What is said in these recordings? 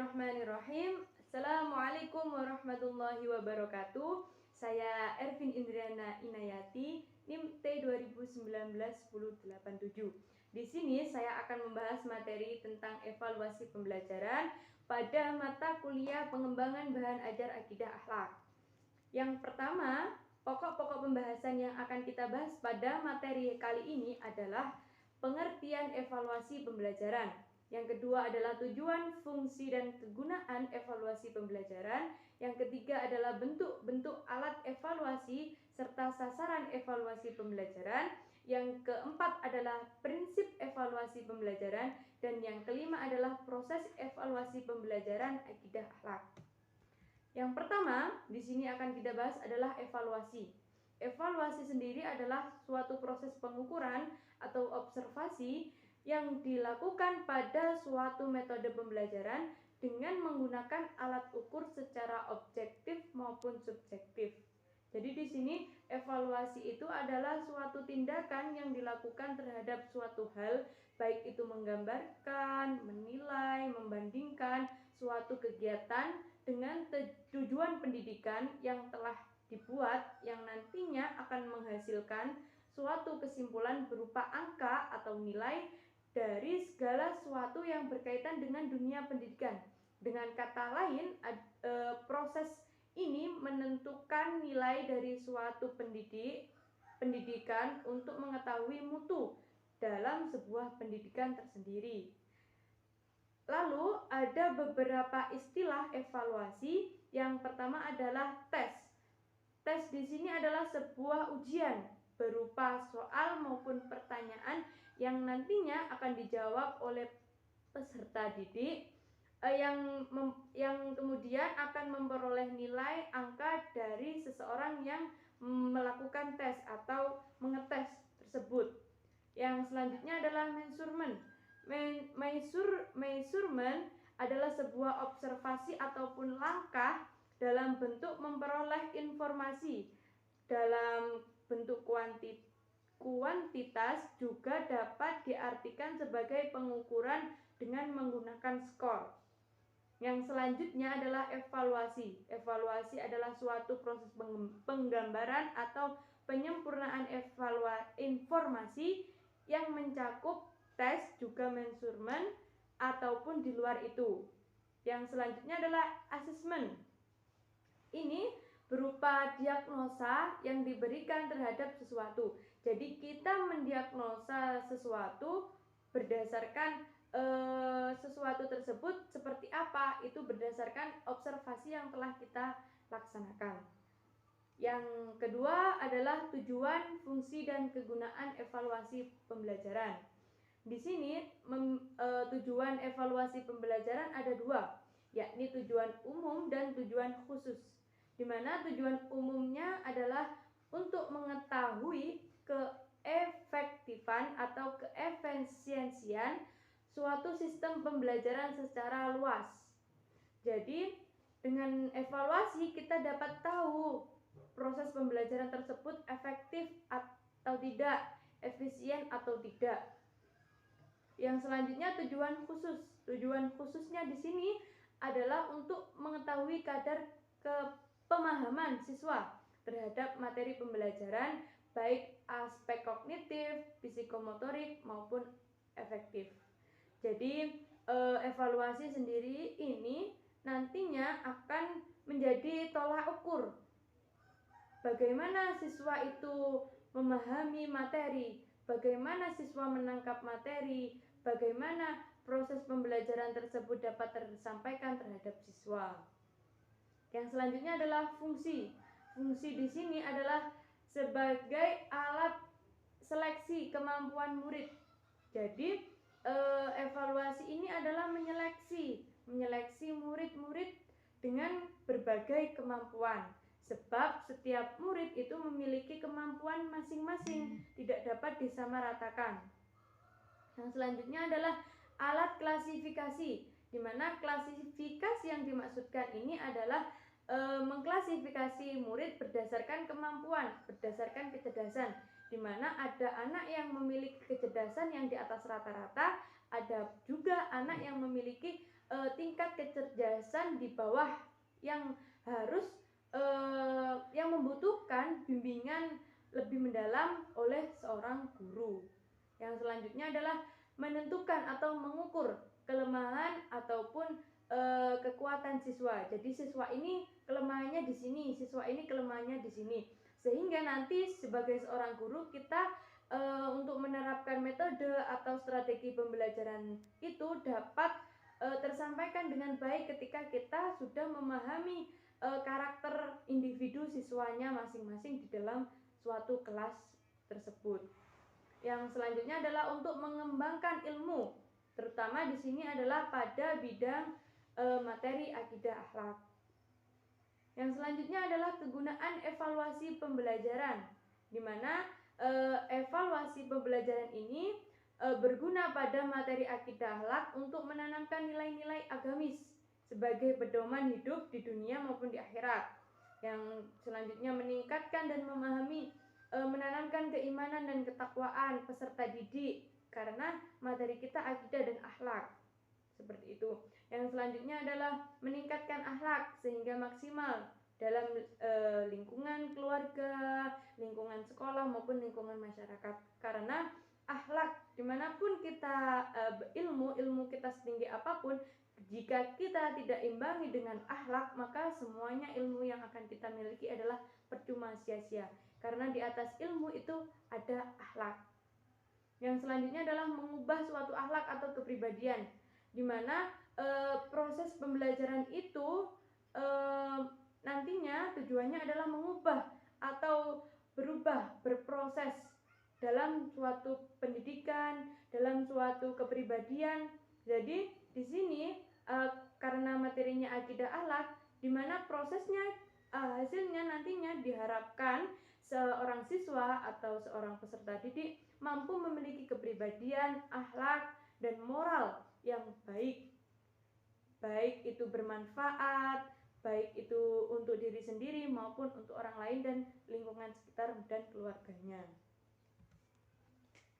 Bismillahirrahmanirrahim. Assalamualaikum warahmatullahi wabarakatuh. Saya Ervin Indriana Inayati, NIM T 2019-1087. Di sini saya akan membahas materi tentang evaluasi pembelajaran pada mata kuliah pengembangan bahan ajar akidah akhlak. Yang pertama, pokok-pokok pembahasan yang akan kita bahas pada materi kali ini adalah pengertian evaluasi pembelajaran. Yang kedua adalah tujuan, fungsi, dan kegunaan evaluasi pembelajaran. Yang ketiga adalah bentuk-bentuk alat evaluasi serta sasaran evaluasi pembelajaran. Yang keempat adalah prinsip evaluasi pembelajaran. Dan yang kelima adalah proses evaluasi pembelajaran akidah akhlak. Yang pertama, di sini akan kita bahas adalah evaluasi. Evaluasi sendiri adalah suatu proses pengukuran atau observasi yang dilakukan pada suatu metode pembelajaran dengan menggunakan alat ukur secara objektif maupun subjektif. Jadi di sini evaluasi itu adalah suatu tindakan yang dilakukan terhadap suatu hal, baik itu menggambarkan, menilai, membandingkan suatu kegiatan dengan tujuan pendidikan yang telah dibuat yang nantinya akan menghasilkan suatu kesimpulan berupa angka atau nilai dari segala sesuatu yang berkaitan dengan dunia pendidikan. Dengan kata lain, proses ini menentukan nilai dari suatu pendidikan untuk mengetahui mutu dalam sebuah pendidikan tersendiri. Lalu ada beberapa istilah evaluasi. Yang pertama adalah tes. Tes di sini adalah sebuah ujian berupa soal maupun pertanyaan yang nantinya akan dijawab oleh peserta didik yang kemudian akan memperoleh nilai angka dari seseorang yang melakukan tes atau mengetes tersebut. Yang selanjutnya adalah measurement. Measurement adalah sebuah observasi ataupun langkah dalam bentuk memperoleh informasi dalam bentuk kuantitas, juga dapat diartikan sebagai pengukuran dengan menggunakan skor. Yang selanjutnya adalah evaluasi. Evaluasi adalah suatu proses penggambaran atau penyempurnaan informasi yang mencakup tes, juga measurement ataupun di luar itu. Yang selanjutnya adalah assessment. Ini berupa diagnosa yang diberikan terhadap sesuatu. Jadi kita mendiagnosa sesuatu berdasarkan sesuatu tersebut seperti apa, itu berdasarkan observasi yang telah kita laksanakan. Yang kedua adalah tujuan, fungsi, dan kegunaan evaluasi pembelajaran. Di sini tujuan evaluasi pembelajaran ada dua, yakni tujuan umum dan tujuan khusus. Di mana tujuan umumnya adalah untuk mengetahui keefektifan atau keefisiensian suatu sistem pembelajaran secara luas. Jadi dengan evaluasi kita dapat tahu proses pembelajaran tersebut efektif atau tidak, efisien atau tidak. Yang selanjutnya tujuan khusus. Tujuan khususnya di sini adalah untuk mengetahui kadar pemahaman siswa terhadap materi pembelajaran, baik aspek kognitif, psikomotorik maupun efektif. Jadi evaluasi sendiri ini nantinya akan menjadi tolak ukur bagaimana siswa itu memahami materi, bagaimana siswa menangkap materi, bagaimana proses pembelajaran tersebut dapat tersampaikan terhadap siswa. Yang selanjutnya adalah fungsi. Fungsi di sini adalah sebagai alat seleksi kemampuan murid. Jadi evaluasi ini adalah menyeleksi murid-murid dengan berbagai kemampuan. Sebab setiap murid itu memiliki kemampuan masing-masing, tidak dapat disamaratakan. Yang selanjutnya adalah alat klasifikasi, di mana klasifikasi yang dimaksudkan ini adalah mengklasifikasi murid berdasarkan kemampuan, berdasarkan kecerdasan, di mana ada anak yang memiliki kecerdasan yang di atas rata-rata, ada juga anak yang memiliki tingkat kecerdasan di bawah yang harus yang membutuhkan bimbingan lebih mendalam oleh seorang guru. Yang selanjutnya adalah menentukan atau mengukur kelemahan ataupun kekuatan siswa. Jadi siswa ini kelemahannya di sini, siswa ini kelemahannya di sini. Sehingga nanti sebagai seorang guru kita untuk menerapkan metode atau strategi pembelajaran itu dapat tersampaikan dengan baik ketika kita sudah memahami karakter individu siswanya masing-masing di dalam suatu kelas tersebut. Yang selanjutnya adalah untuk mengembangkan ilmu, terutama di sini adalah pada bidang materi akidah akhlak. Yang selanjutnya adalah kegunaan evaluasi pembelajaran, di mana evaluasi pembelajaran ini berguna pada materi akidah akhlak untuk menanamkan nilai-nilai agamis sebagai pedoman hidup di dunia maupun di akhirat. Yang selanjutnya meningkatkan dan memahami, menanamkan keimanan dan ketakwaan peserta didik karena materi kita akidah dan akhlak. Seperti itu. Yang selanjutnya adalah meningkatkan akhlak sehingga maksimal dalam lingkungan keluarga, lingkungan sekolah maupun lingkungan masyarakat. Karena akhlak dimanapun kita ilmu kita setinggi apapun, jika kita tidak imbangi dengan akhlak, maka semuanya ilmu yang akan kita miliki adalah percuma, sia-sia. Karena di atas ilmu itu ada akhlak. Yang selanjutnya adalah mengubah suatu akhlak atau kepribadian, di mana proses pembelajaran itu nantinya tujuannya adalah mengubah atau berproses dalam suatu pendidikan, dalam suatu kepribadian. Jadi di sini karena materinya akidah akhlak, di mana prosesnya hasilnya nantinya diharapkan seorang siswa atau seorang peserta didik mampu memiliki kepribadian, akhlak, dan moral yang baik. Baik itu bermanfaat, baik itu untuk diri sendiri maupun untuk orang lain dan lingkungan sekitar dan keluarganya.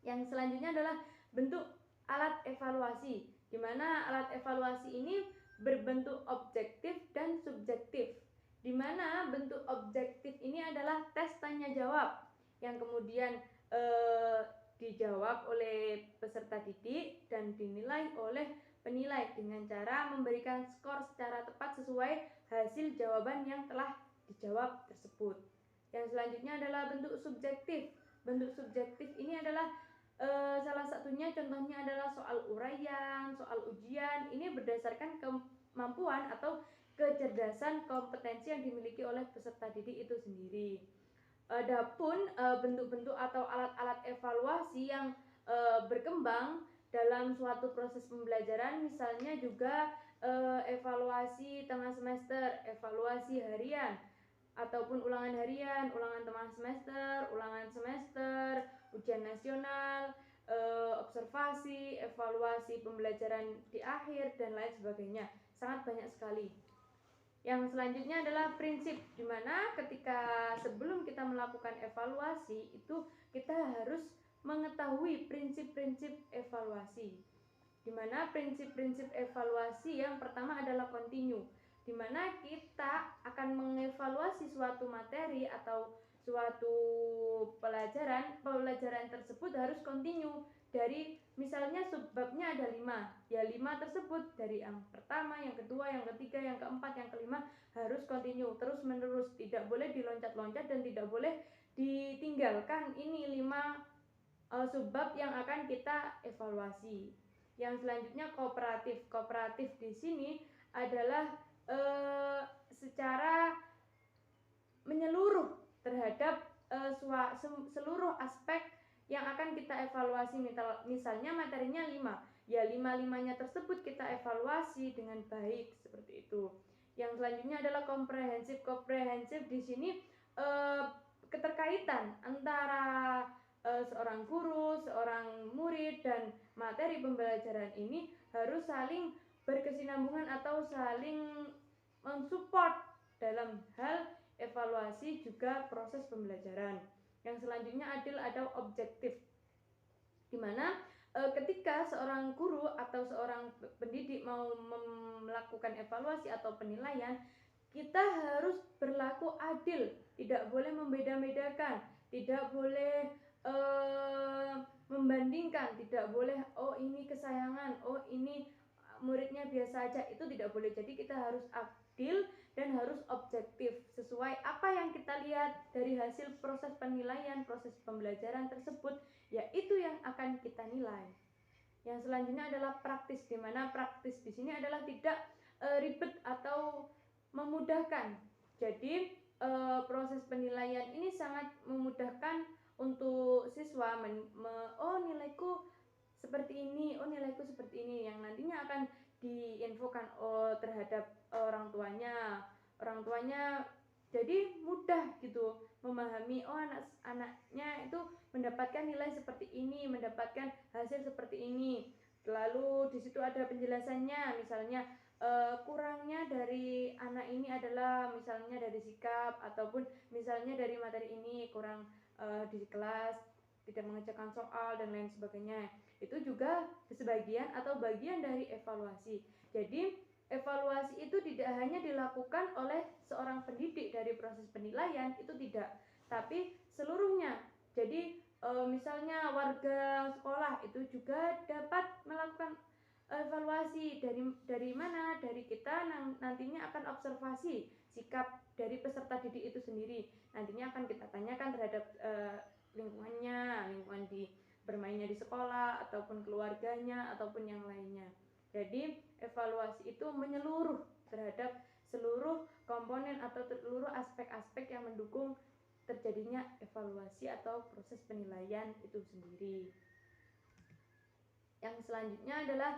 Yang selanjutnya adalah bentuk alat evaluasi, di mana alat evaluasi ini berbentuk objektif dan subjektif, di mana bentuk objektif ini adalah tes tanya jawab yang kemudian dijawab oleh peserta didik dan dinilai oleh penilai dengan cara memberikan skor secara tepat sesuai hasil jawaban yang telah dijawab tersebut. Yang selanjutnya adalah bentuk subjektif. Bentuk subjektif ini adalah salah satunya contohnya adalah soal uraian, soal ujian. Ini berdasarkan kemampuan atau kecerdasan kompetensi yang dimiliki oleh peserta didik itu sendiri. Adapun bentuk-bentuk atau alat-alat evaluasi yang berkembang dalam suatu proses pembelajaran, misalnya juga evaluasi tengah semester, evaluasi harian, ataupun ulangan harian, ulangan tengah semester, ulangan semester, ujian nasional, observasi, evaluasi pembelajaran di akhir, dan lain sebagainya. Sangat banyak sekali. Yang selanjutnya adalah prinsip, di mana ketika sebelum kita melakukan evaluasi itu kita harus mengetahui prinsip-prinsip evaluasi. Di mana prinsip-prinsip evaluasi yang pertama adalah kontinu, di mana kita akan mengevaluasi suatu materi atau suatu pelajaran tersebut harus kontinu. Dari misalnya subbabnya ada 5, ya 5 tersebut dari yang pertama, yang kedua, yang ketiga, yang keempat, yang kelima harus kontinu terus menerus, tidak boleh diloncat-loncat dan tidak boleh ditinggalkan. Ini 5 subbab yang akan kita evaluasi. Yang selanjutnya kooperatif. Kooperatif di sini adalah secara menyeluruh terhadap seluruh aspek yang akan kita evaluasi. Misalnya materinya 5, ya 5-5-nya tersebut kita evaluasi dengan baik, seperti itu. Yang selanjutnya adalah komprehensif. Komprehensif di sini keterkaitan antara seorang guru, seorang murid, dan materi pembelajaran ini harus saling berkesinambungan atau saling mensupport dalam hal evaluasi juga proses pembelajaran. Yang selanjutnya adalah objektif, di mana ketika seorang guru atau seorang pendidik mau melakukan evaluasi atau penilaian, kita harus berlaku adil, tidak boleh membeda-bedakan, tidak boleh membandingkan, tidak boleh oh ini kesayangan, oh ini muridnya biasa aja, itu tidak boleh. Jadi kita harus adil dan harus objektif sesuai apa yang kita lihat dari hasil proses penilaian, proses pembelajaran tersebut, ya itu yang akan kita nilai. Yang selanjutnya adalah praktis, di mana praktis di sini adalah tidak ribet atau memudahkan. Jadi proses penilaian ini sangat memudahkan untuk siswa oh nilaiku seperti ini, oh nilaiku seperti ini, yang nantinya akan diinfokan terhadap orang tuanya jadi mudah gitu memahami oh anaknya itu mendapatkan nilai seperti ini, mendapatkan hasil seperti ini. Lalu di situ ada penjelasannya, misalnya kurangnya dari anak ini adalah misalnya dari sikap, ataupun misalnya dari materi ini kurang di kelas tidak mengerjakan soal dan lain sebagainya. Itu juga sebagian atau bagian dari evaluasi. Jadi evaluasi itu tidak hanya dilakukan oleh seorang pendidik dari proses penilaian, itu tidak, tapi seluruhnya. Jadi misalnya warga sekolah itu juga dapat melakukan evaluasi dari mana? Dari kita nantinya akan observasi sikap dari peserta didik itu sendiri. Nantinya akan kita tanyakan terhadap lingkungan di bermainnya di sekolah ataupun keluarganya ataupun yang lainnya. Jadi evaluasi itu menyeluruh terhadap seluruh komponen atau seluruh aspek-aspek yang mendukung terjadinya evaluasi atau proses penilaian itu sendiri. Yang selanjutnya adalah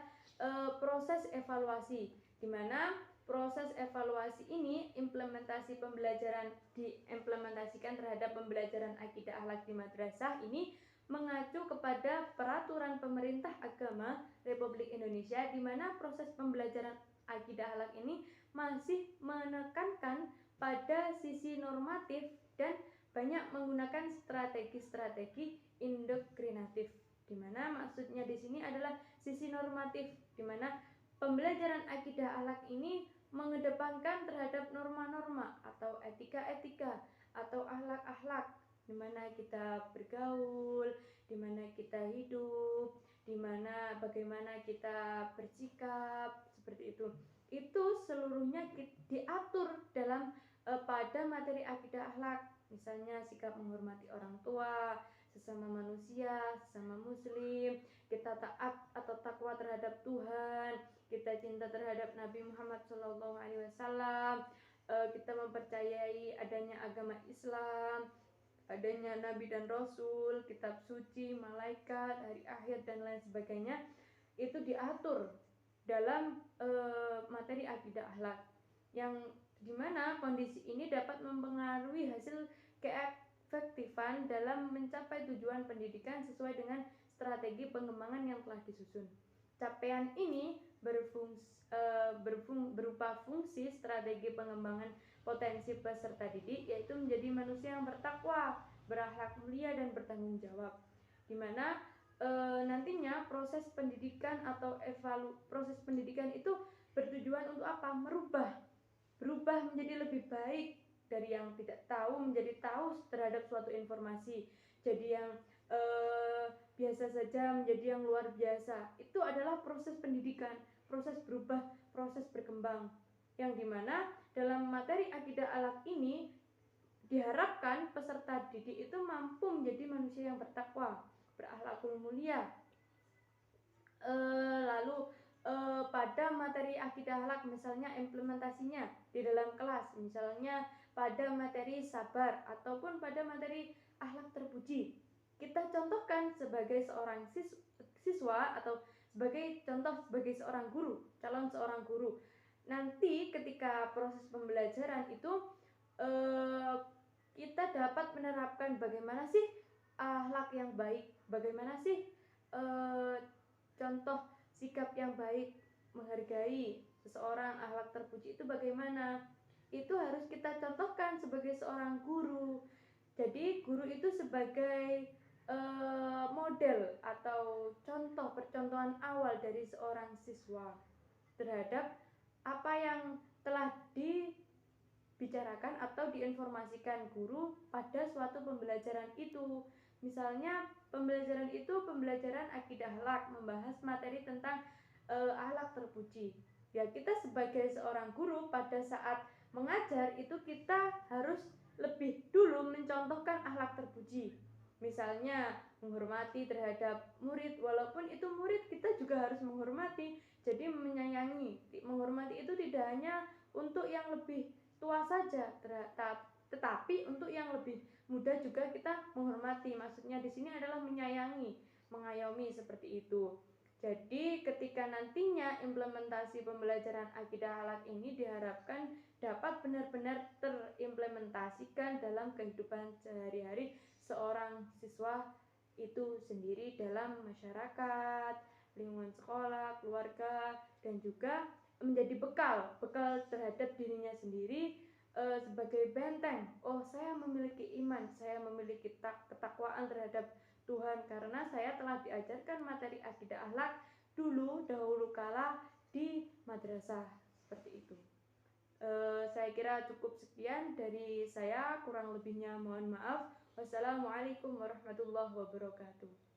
proses evaluasi, di mana proses evaluasi ini implementasi pembelajaran diimplementasikan terhadap pembelajaran akidah akhlak di madrasah ini mengacu kepada peraturan pemerintah agama Republik Indonesia, di mana proses pembelajaran akidah akhlak ini masih menekankan pada sisi normatif dan banyak menggunakan strategi-strategi indoktrinatif. Di mana maksudnya di sini adalah sisi normatif, di mana pembelajaran akidah akhlak ini mengedepankan terhadap norma-norma atau etika-etika atau akhlak-akhlak, di mana kita bergaul, di mana kita hidup, di mana bagaimana kita bersikap seperti itu. Itu seluruhnya diatur dalam pada materi akidah akhlak, misalnya sikap menghormati orang tua, sesama manusia, sesama muslim, kita taat atau takwa terhadap Tuhan, kita cinta terhadap Nabi Muhammad SAW, kita mempercayai adanya agama Islam, adanya Nabi dan Rasul, kitab suci, malaikat, hari akhir dan lain sebagainya. Itu diatur dalam materi akidah akhlak, yang dimana kondisi ini dapat mempengaruhi hasil keefektifan dalam mencapai tujuan pendidikan sesuai dengan strategi pengembangan yang telah disusun. Capaian ini berupa fungsi strategi pengembangan potensi peserta didik, yaitu menjadi manusia yang bertakwa, berakhlak mulia dan bertanggung jawab, di mana nantinya proses pendidikan atau proses pendidikan itu bertujuan untuk apa? Berubah menjadi lebih baik, dari yang tidak tahu menjadi tahu terhadap suatu informasi, jadi yang biasa saja menjadi yang luar biasa. Itu adalah proses pendidikan, proses berubah, proses berkembang, yang dimana dalam materi akidah akhlak ini diharapkan peserta didik itu mampu menjadi manusia yang bertakwa, berakhlakul mulia. Lalu pada materi akidah akhlak, misalnya implementasinya di dalam kelas, misalnya pada materi sabar ataupun pada materi akhlak terpuji, kita contohkan sebagai seorang siswa atau sebagai contoh sebagai seorang guru, calon seorang guru. Nanti ketika proses pembelajaran itu kita dapat menerapkan bagaimana sih akhlak yang baik, bagaimana sih contoh sikap yang baik, menghargai seseorang, akhlak terpuji itu bagaimana. Itu harus kita contohkan sebagai seorang guru. Jadi guru itu sebagai model atau contoh percontohan awal dari seorang siswa terhadap apa yang telah dibicarakan atau diinformasikan guru pada suatu pembelajaran itu. Misalnya pembelajaran itu pembelajaran akidah akhlak, membahas materi tentang akhlak terpuji. Ya, kita sebagai seorang guru pada saat mengajar itu kita harus lebih dulu mencontohkan akhlak terpuji. Misalnya menghormati terhadap murid, walaupun itu murid kita juga harus menghormati. Jadi menyayangi, menghormati itu tidak hanya untuk yang lebih tua saja, tetapi untuk yang lebih muda juga kita menghormati. Maksudnya di sini adalah menyayangi, mengayomi seperti itu. Jadi ketika nantinya implementasi pembelajaran akidah akhlak ini diharapkan dapat benar-benar terimplementasikan dalam kehidupan sehari-hari seorang siswa itu sendiri dalam masyarakat, lingkungan sekolah, keluarga, dan juga menjadi bekal terhadap dirinya sendiri sebagai benteng. Oh, saya memiliki iman, saya memiliki ketakwaan terhadap Tuhan karena saya telah diajarkan materi akidah akhlak dahulu kala di madrasah seperti itu. Saya kira cukup sekian dari saya, kurang lebihnya mohon maaf. Wassalamualaikum warahmatullahi wabarakatuh.